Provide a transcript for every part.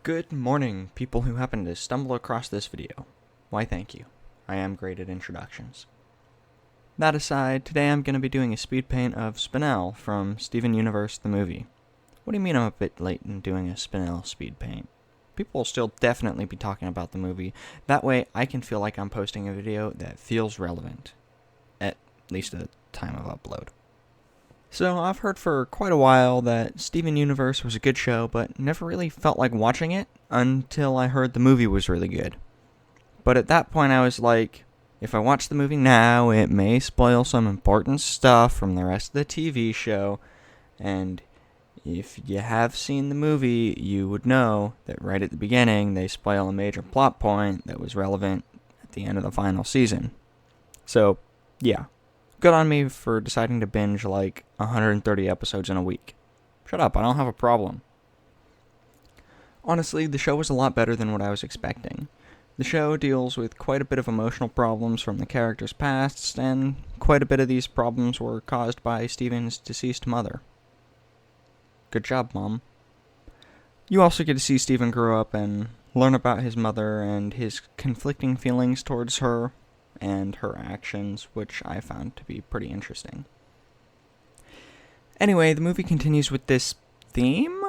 Good morning, people who happen to stumble across this video. Why, thank you. I am great at introductions. That aside, today I'm going to be doing a speed paint of Spinel from Steven Universe the movie. What do you mean I'm a bit late in doing a Spinel speed paint? People will still definitely be talking about the movie. That way I can feel like I'm posting a video that feels relevant. At least at the time of upload. So, I've heard for quite a while that Steven Universe was a good show, but never really felt like watching it until I heard the movie was really good. But at that point I was like, if I watch the movie now, it may spoil some important stuff from the rest of the TV show, and if you have seen the movie, you would know that right at the beginning they spoil a major plot point that was relevant at the end of the final season. So, yeah. Good on me for deciding to binge like 130 episodes in a week. Shut up, I don't have a problem. Honestly, the show was a lot better than what I was expecting. The show deals with quite a bit of emotional problems from the characters' pasts, and quite a bit of these problems were caused by Steven's deceased mother. Good job, Mom. You also get to see Steven grow up and learn about his mother and his conflicting feelings towards her, and her actions, which I found to be pretty interesting. Anyway, the movie continues with this theme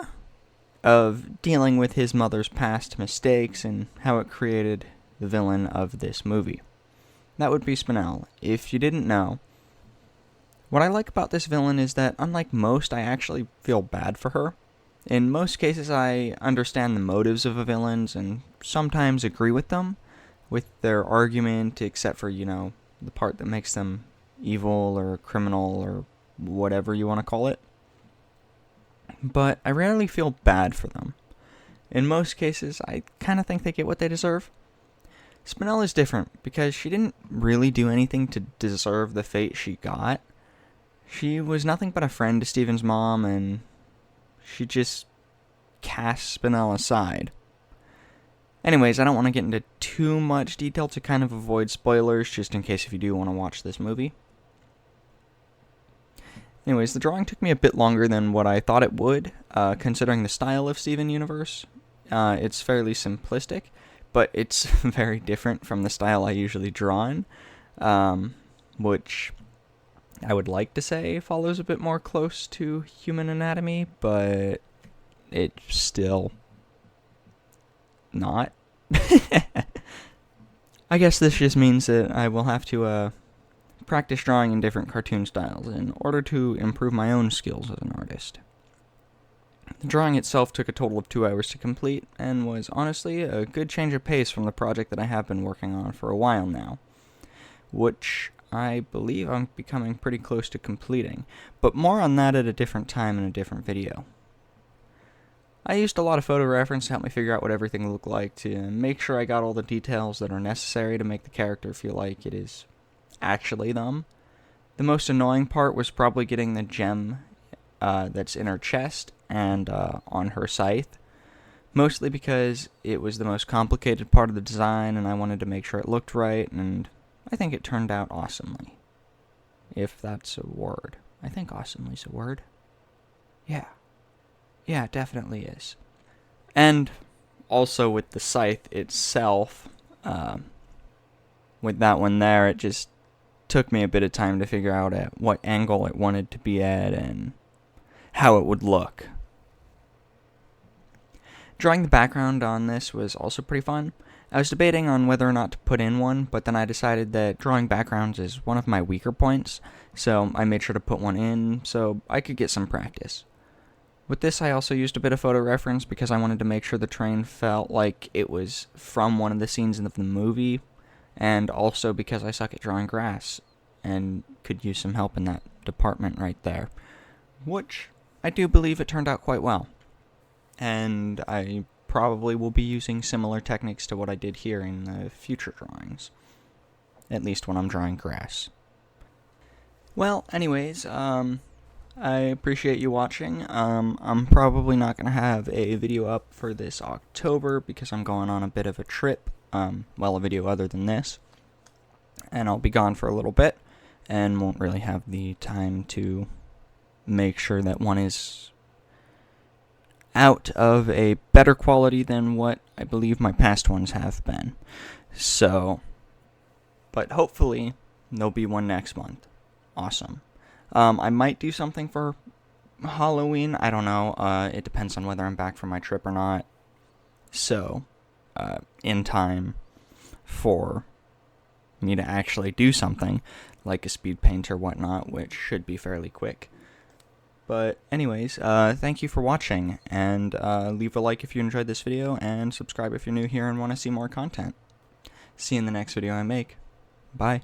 of dealing with his mother's past mistakes and how it created the villain of this movie. That would be Spinel. If you didn't know, what I like about this villain is that, unlike most, I actually feel bad for her. In most cases, I understand the motives of a villains and sometimes agree with them, with their argument, except for, the part that makes them evil or criminal or whatever you want to call it. But I rarely feel bad for them. In most cases, I kind of think they get what they deserve. Spinel is different because she didn't really do anything to deserve the fate she got. She was nothing but a friend to Steven's mom, and she just cast Spinel aside. Anyways, I don't want to get into too much detail to kind of avoid spoilers, just in case if you do want to watch this movie. Anyways, the drawing took me a bit longer than what I thought it would, considering the style of Steven Universe. It's fairly simplistic, but it's very different from the style I usually draw in, which I would like to say follows a bit more close to human anatomy, but it's still not. I guess this just means that I will have to practice drawing in different cartoon styles in order to improve my own skills as an artist. The drawing itself took a total of 2 hours to complete, and was honestly a good change of pace from the project that I have been working on for a while now, which I believe I'm becoming pretty close to completing, but more on that at a different time in a different video. I used a lot of photo reference to help me figure out what everything looked like, to make sure I got all the details that are necessary to make the character feel like it is actually them. The most annoying part was probably getting the gem that's in her chest and on her scythe, mostly because it was the most complicated part of the design and I wanted to make sure it looked right, and I think it turned out awesomely. If that's a word. I think awesomely's a word. Yeah, it definitely is. And also with the scythe itself, with that one there, it just took me a bit of time to figure out at what angle it wanted to be at and how it would look. Drawing the background on this was also pretty fun. I was debating on whether or not to put in one, but then I decided that drawing backgrounds is one of my weaker points, so I made sure to put one in so I could get some practice. With this, I also used a bit of photo reference because I wanted to make sure the train felt like it was from one of the scenes of the movie, and also because I suck at drawing grass and could use some help in that department right there, which I do believe it turned out quite well. And I probably will be using similar techniques to what I did here in the future drawings, at least when I'm drawing grass. Well, anyways, I appreciate you watching. I'm probably not going to have a video up for this October because I'm going on a bit of a trip, a video other than this, and I'll be gone for a little bit, and won't really have the time to make sure that one is out of a better quality than what I believe my past ones have been. So, but hopefully there'll be one next month. Awesome. I might do something for Halloween. I don't know. It depends on whether I'm back from my trip or not. So, in time for me to actually do something like a speed paint or whatnot, which should be fairly quick. But anyways, thank you for watching, and leave a like if you enjoyed this video, and subscribe if you're new here and want to see more content. See you in the next video I make. Bye.